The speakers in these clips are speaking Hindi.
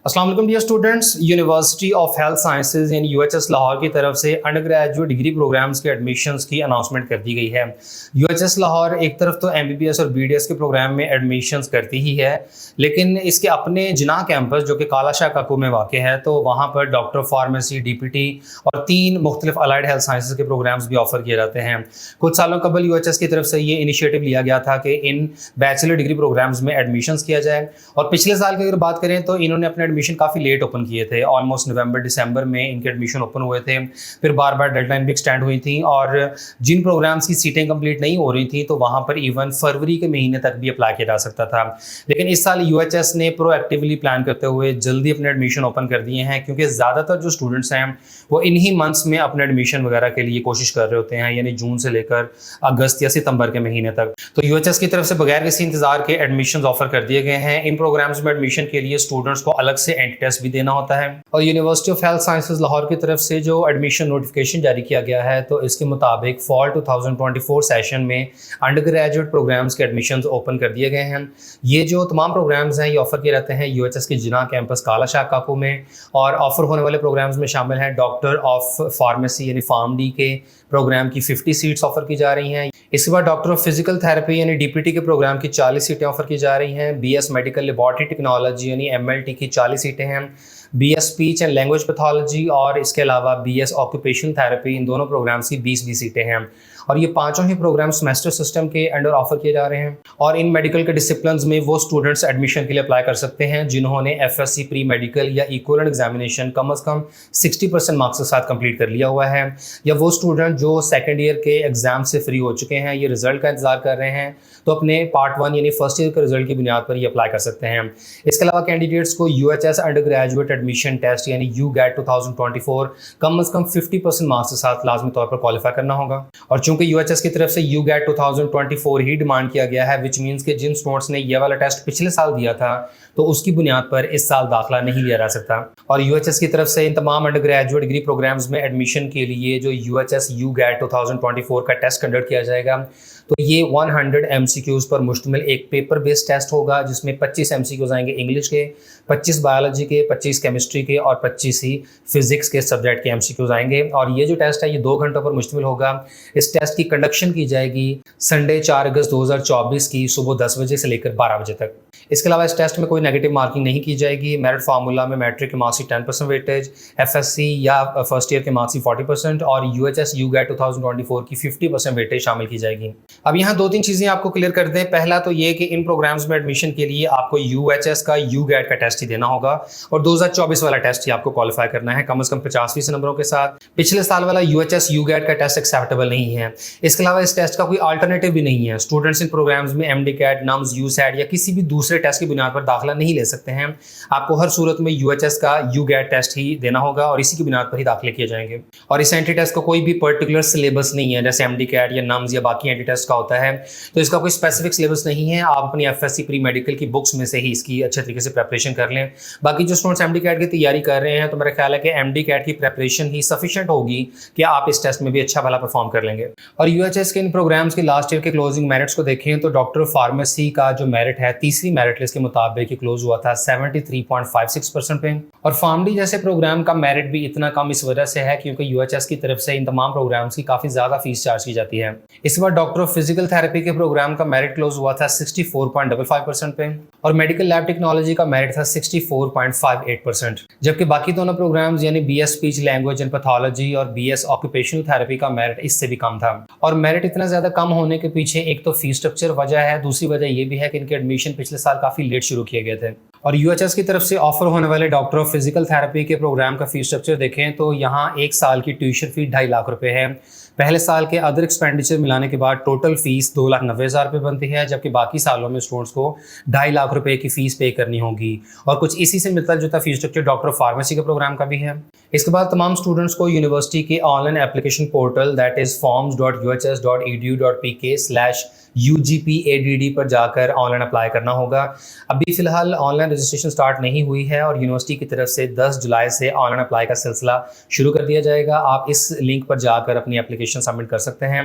अस्सलाम वालेकुम dear students. University of Health Sciences यानी यूएचएस लाहौर की तरफ से अंडर ग्रेजुएट डिग्री प्रोग्राम्स के एडमिशन्स की अनाउंसमेंट कर दी गई है। यूएचएस लाहौर एक तरफ तो एमबीबीएस और बीडीएस के प्रोग्राम में एडमिशन्स करती ही है, लेकिन इसके अपने जिना कैंपस जो कि कालाशाह काकू में वाक़ है, तो वहाँ पर डॉक्टर फार्मेसी, डीपीटी और 3 मुख्तलिफ अलाइड हेल्थ साइंसेज के प्रोग्राम्स भी ऑफर किए जाते हैं। कुछ सालों कबल यूएचएस की तरफ से ये इनिशिएटिव लिया गया था कि इन बैचलर डिग्री प्रोग्राम्स में एडमिशन्स किया जाए, और पिछले साल की अगर बात करें तो इन्होंने अपने एडमिशन काफ़ी लेट ओपन किए थे। ऑलमोस्ट नवंबर दिसंबर में इनके एडमिशन ओपन हुए थे, फिर बार बार डेडलाइन भी एक्सटेंड हुई थी, और जिन प्रोग्राम्स की सीटें कंप्लीट नहीं हो रही थी तो वहाँ पर इवन फरवरी के महीने तक भी अप्लाई किया जा सकता था। लेकिन इस साल यूएचएस ने प्रोएक्टिवली प्लान करते हुए जल्दी अपने एडमिशन ओपन कर दिए हैं, क्योंकि ज़्यादातर जो स्टूडेंट्स हैं वो इन्हीं मंथ्स में अपने एडमिशन वगैरह के लिए कोशिश कर रहे होते हैं, यानी जून से लेकर अगस्त या सितंबर के महीने तक। तो यूएचएस की तरफ से बगैर किसी इंतजार के एडमिशन ऑफर कर दिए गए हैं। इन प्रोग्राम्स में एडमिशन के लिए स्टूडेंट्स को अलग से एंट्री टेस्ट भी देना होता है, और university of Health sciences Lahore की तरफ से जो एडमिशन नोटिफिकेशन जारी किया गया है, तो इसके मुताबिक फॉल 2024 सेशन में अंडर ग्रेजुएट प्रोग्राम्स के एडमिशन्स ओपन कर दिए गए हैं। ये जो तमाम प्रोग्राम्स हैं ये ऑफर किए जाते हैं यूएचएस के जिना कैंपस कालाशाह काकू में, और ऑफर होने वाले प्रोग्राम्स में शामिल हैं डॉक्टर ऑफ फार्मेसी यानी फार्मडी के प्रोग्राम की 50 सीट्स ऑफर की जा रही हैं। इसके बाद डॉक्टर ऑफ फिजिकल थेरेपी यानी डीपीटी के प्रोग्राम की 40 सीटें ऑफर की जा रही हैं। बीएस मेडिकल लेबॉरेटरी टेक्नोलॉजी यानी एमएलटी की 40 सीटें हैं। BS speech and language pathology और इसके अलावा बीएस ऑक्यूपेशनल थेरेपी, इन दोनों प्रोग्राम्स की 20 सीटें हैं, और ये पांचों ही प्रोग्राम सेमेस्टर सिस्टम के अंडर ऑफर किए जा रहे हैं। और इन मेडिकल के डिसिप्लिन्स में वो स्टूडेंट्स एडमिशन के लिए अप्लाई कर सकते हैं जिन्होंने एफएससी प्री मेडिकल या इक्विवेलेंट एग्जामिनेशन कम से कम 60% मार्क्स के साथ कंप्लीट कर लिया हुआ है, या वो स्टूडेंट जो सेकेंड ईयर के एग्जाम से फ्री हो चुके हैं, ये रिजल्ट का इंतजार कर रहे हैं, तो अपने पार्ट 1 यानी फर्स्ट ईयर के रिजल्ट की बुनियाद पर ये अप्लाई कर सकते हैं। इसके अलावा कैंडिडेट्स को UHS undergraduate admission test यानी यूगैट 2024 कम से कम 50% मार्क्स के साथ लाजमी तौर पर क्वालिफाई करना होगा। और चूंकि यूएचएस की तरफ से यूगैट 2024 ही डिमांड किया गया है, विच मीन्स कि जिन स्टूडेंट्स ने ये वाला टेस्ट पिछले साल दिया था तो उसकी बुनियाद पर इस साल दाखिला नहीं लिया जा सकता। और यूएचएस की तरफ से इन तमाम अंडर ग्रेजुएट डिग्री प्रोग्राम्स में एडमिशन के लिए जो यूएचएस यूगैट 2024 का टेस्ट कंडक्ट किया जाएगा, तो ये 100 एमसीक्यूज पर मुश्तमिल एक पेपर बेस्ड टेस्ट होगा, जिसमें 25 एमसीक्यूज आएंगे इंग्लिश के, 25 बायोलॉजी के, 25 केमिस्ट्री के और 25 ही फिजिक्स के सब्जेक्ट के एमसीक्यूज आएंगे। और ये जो टेस्ट है ये 2 घंटों पर मुश्तमिल होगा। इस टेस्ट की कंडक्शन की जाएगी संडे 4 अगस्त 2024 की सुबह 10 बजे से लेकर 12 बजे तक। इसके अलावा इस टेस्ट में कोई नेगेटिव मार्किंग नहीं की जाएगी। मेरिट फार्मूला में मैट्रिक के मार्क्स की 10% वेटेज, एफएससी या फर्स्ट ईयर के मार्क्स की 40% और यूएचएस यूगैट 2024 की 50% वेटेज शामिल की जाएगी। अब यहाँ 2-3 चीज़ें आपको क्लियर कर दें। पहला तो ये कि इन प्रोग्राम्स में एडमिशन के लिए आपको यूएचएस का यूगैट का टेस्ट ही देना होगा, और 2024 वाला टेस्ट ही आपको क्वालिफाई करना है कम से कम 50 नंबरों के साथ। पिछले साल वाला यूएचएस यूगैट का टेस्ट एक्सेप्टेबल नहीं है। इसके अलावा इस टेस्ट का कोई अल्टरनेटिव भी नहीं है। स्टूडेंट्स इन प्रोग्राम्स में एमडीकैट, नम्स, यूसैट या किसी भी दूसरे टेस्ट की बुनियाद पर दाखिला नहीं ले सकते हैं। आपको हर सूरत में यूएचएस का यूगैट टेस्ट ही देना होगा, और इसी की बुनियाद पर ही दाखिले किए जाएंगे। और इस एंट्री टेस्ट का कोई भी पर्टिकुलर सिलेबस नहीं है, जैसे एमडीकैट या नम्स या बाकी एंट्री टेस्ट का होता है, तो इसका कोई स्पेसिफिक सिलेबस नहीं है। आप अपनी एफएससी प्री मेडिकल की बुक्स में से ही इसकी अच्छे तरीके से प्रिपरेशन कर लें। बाकी जो स्टूडेंट्स एमडीकैट की तैयारी कर रहे हैं, तो मेरा ख्याल है कि एमडीकैट की प्रिपरेशन ही सफिशिएंट होगी कि आप इस टेस्ट में भी अच्छा भला परफॉर्म कर लेंगे। और यूएचएस के इन प्रोग्राम्स के लास्ट ईयर के क्लोजिंग मेरिट्स को देखें तो डॉक्टर फार्मेसी का जो मेरिट है तीसरी मेरिट लिस्ट के मुताबिक क्लोज हुआ था 73.56% पे। और फार्मडी जैसे प्रोग्राम का मेरिट भी इतना कम इस वजह से है क्योंकि यूएचएस की तरफ से इन तमाम प्रोग्राम्स की काफी ज्यादा फीस चार्ज की जाती है। इस बार डॉक्टर ऑफ फिजिकल थेरेपी के प्रोग्राम का मेरिट क्लोज हुआ था 64.55% पे, और मेडिकल लैब टेक्नोलॉजी का मेरिट था 64.58%, जबकि बाकी दोनों प्रोग्राम्स यानी BS speech language and pathology और बीएस ऑक्यूपेशनल थेरेपी का मेरिट इससे भी कम था। और मेरिट इतना ज्यादा कम होने के पीछे एक तो फीस स्ट्रक्चर वजह है, दूसरी वजह यह भी है कि इनके एडमिशन पिछले साल काफी लेट शुरू किए गए थे। और यूएचएस की तरफ से ऑफर होने वाले डॉक्टर ऑफ फिजिकल थेरेपी के प्रोग्राम का फीस स्ट्रक्चर देखें तो यहाँ 1 साल की ट्यूशन फी 2.5 लाख रुपए है। पहले साल के अदर एक्सपेंडिचर मिलाने के बाद टोटल फीस 2,90,000 रुपये बनती है, जबकि बाकी सालों में स्टूडेंट्स को 2.5 लाख रुपए की फीस पे करनी होगी। और कुछ इसी से मिलता जुलता fees structure doctor of pharmacy के प्रोग्राम का भी है। इसके बाद तमाम स्टूडेंट्स को यूनिवर्सिटी के online application portal that is forms.uhs.edu.pk/UGPADD पर जाकर ऑनलाइन अप्लाई करना होगा। अभी फिलहाल ऑनलाइन रजिस्ट्रेशन स्टार्ट नहीं हुई है, और यूनिवर्सिटी की तरफ से 10 जुलाई से ऑनलाइन अप्लाई का सिलसिला शुरू कर दिया जाएगा। आप इस लिंक पर जाकर अपनी एप्लीकेशन एप्लीकेशन सबमिट कर सकते हैं।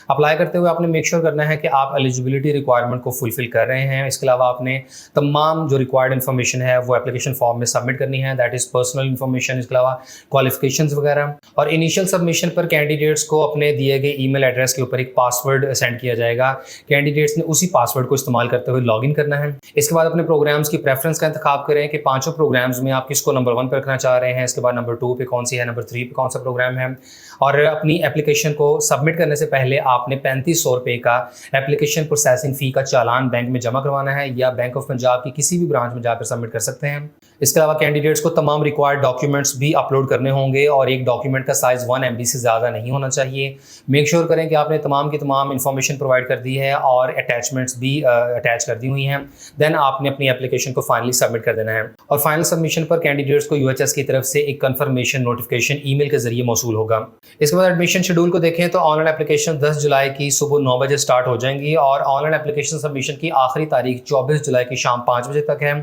अप्लाई करते हुए आपने मेक श्योर करना है कि आप एलिजिबिलिटी रिक्वायरमेंट को फुलफिल कर रहे हैं। इसके अलावा आपने तमाम जो रिक्वायर्ड इन्फॉर्मेशन है वो एप्लीकेशन फॉर्म में सबमिट करनी है, दैट इज़ पर्सनल इन्फॉर्मेशन, इसके अलावा क्वालिफिकेशंस वगैरह। और इनिशियल सबमिशन पर कैंडिडेट्स को अपने दिए गए ईमेल एड्रेस के ऊपर एक पासवर्ड सेंड किया जाएगा। कैंडिडेट्स ने उसी पासवर्ड को इस्तेमाल करते हुए लॉगिन करना है। इसके बाद अपने प्रोग्राम्स की प्रेफरेंस का इंतखाब करें कि पांचों प्रोग्राम्स में आप किसको नंबर 1 पे रखना चाह रहे हैं, इसके बाद नंबर 2 पे कौन सी है, नंबर 3 पे कौन सा प्रोग्राम है। और अपनी एप्लीकेशन को सबमिट करने से पहले आपने 3500 रुपये का एप्लीकेशन प्रोसेसिंग फ़ी का चालान बैंक में जमा करवाना है या बैंक ऑफ पंजाब की किसी भी ब्रांच में जाकर सबमिट कर सकते हैं। इसके अलावा कैंडिडेट्स को तमाम रिक्वायर्ड डॉक्यूमेंट्स भी अपलोड करने होंगे और एक डॉक्यूमेंट का साइज़ 1 MB से ज़्यादा नहीं होना चाहिए। मेक श्योर करें कि आपने तमाम की तमाम इन्फॉर्मेशन प्रोवाइड कर दी है और अटैचमेंट्स भी अटैच कर दी हुई हैं। देन आपने अपनी एप्लीकेशन को फाइनली सबमिट कर देना है और फाइनल सबमिशन पर कैंडिडेट्स को UHS की तरफ से एक कंफर्मेशन नोटिफिकेशन ईमेल के जरिए मौसूल होगा। इसके बाद एडमिशन शेड्यूल को देखें तो ऑनलाइन एप्लीकेशन 10 जुलाई की सुबह 9 बजे स्टार्ट हो जाएंगी और ऑनलाइन एप्लीकेशन सबमिशन की आखिरी तारीख 24 जुलाई की शाम 5 बजे तक है।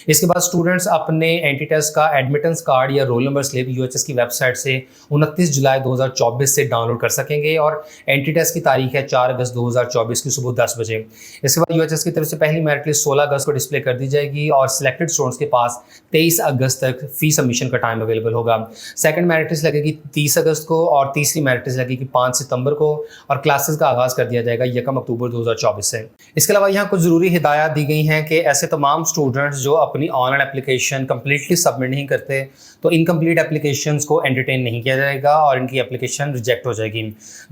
इसके बाद स्टूडेंट्स अपने एंटी टेस्ट का एडमिटेंस कार्ड या रोल नंबर स्लिप UHS की वेबसाइट से 29 जुलाई 2024 से डाउनलोड कर सकेंगे और एंटी टेस्ट की तारीख है 4 अगस्त 2024 की सुबह 10 बजे। इसके बाद UHS की तरफ से पहली मेरिट लिस्ट 16 अगस्त को डिस्प्ले कर दी जाएगी और सिलेक्टेड स्टूडेंट्स के पास 23 अगस्त तक फी सबमिशन का टाइम अवेलेबल होगा। सेकंड मेरिट लिस्ट लगेगी 30 अगस्त को और तीसरी मेरिट लिस्ट लगेगी 5 सितंबर को और क्लासेस का आगाज़ कर दिया जाएगा 1 अक्टूबर 2024 से। इसके अलावा यहाँ कुछ ज़रूरी हिदायत दी गई हैं कि ऐसे तमाम स्टूडेंट्स जो अपनी ऑनलाइन एप्लीकेशन कम्प्लीटली सबमिट नहीं करते तो इनकम्प्लीट एप्लीकेशंस को एंटरटेन नहीं किया जाएगा और इनकी एप्लीकेशन रिजेक्ट हो जाएगी।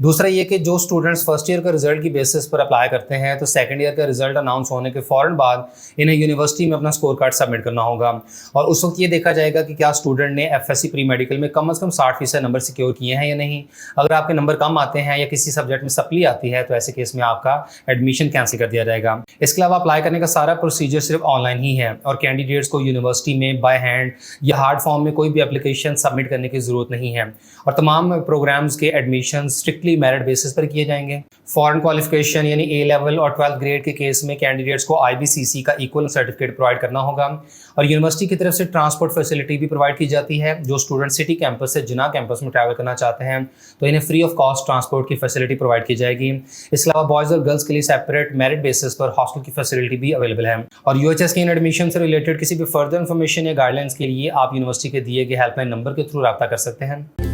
दूसरा ये कि जो स्टूडेंट्स फर्स्ट ईयर का रिजल्ट की बेसिस पर अप्लाई करते हैं तो सेकंड ईयर का रिजल्ट अनाउंस होने के फ़ौरन बाद इन्हें यूनिवर्सिटी में अपना स्कोर कार्ड सबमिट करना होगा और उस वक्त ये देखा जाएगा कि क्या स्टूडेंट ने FSC प्री मेडिकल में कम से कम 60% नंबर सिक्योर किए हैं या नहीं। अगर आपके नंबर कम आते हैं या किसी सब्जेक्ट में सप्ली आती है तो ऐसे केस में आपका एडमिशन कैंसिल कर दिया जाएगा। इसके अलावा अप्लाई करने का सारा प्रोसीजर सिर्फ ऑनलाइन ही है और कैंडिडेट्स को यूनिवर्सिटी में बाय हैंड या हार्ड फॉर्म में कोई भी एप्लीकेशन सबमिट करने की ज़रूरत नहीं है और तमाम प्रोग्राम्स के एडमिशन स्ट्रिक्टली मेरिट बेसिस पर किए जाएंगे। फॉरेन क्वालिफिकेशन यानी A लेवल और 12th ग्रेड के केस में कैंडिडेट्स को IBCC का इक्वल सर्टिफिकेट प्रोवाइड करना होगा और यूनिवर्सिटी की तरफ से ट्रांसपोर्ट फैसिलिटी भी प्रोवाइड की जाती है। जो स्टूडेंट सिटी कैंपस से जिना कैंपस में ट्रैवल करना चाहते हैं तो इन्हें फ्री ऑफ कॉस्ट ट्रांसपोर्ट की फैसिलिटी प्रोवाइड की जाएगी। इसके अलावा बॉयज़ और गर्ल्स के लिए सेपरेट मेरिट बेसिस पर हॉस्टल की फैसिलिटी भी अवेलेबल है। और UHS के इन एडमिशन से रिलेटेड किसी भी फर्दर इन्फॉर्मेशन या गाइडलाइंस के लिए आप यूनिवर्सिटी के दिए गए हेल्पलाइन नंबर के थ्रू रब्ता कर सकते हैं।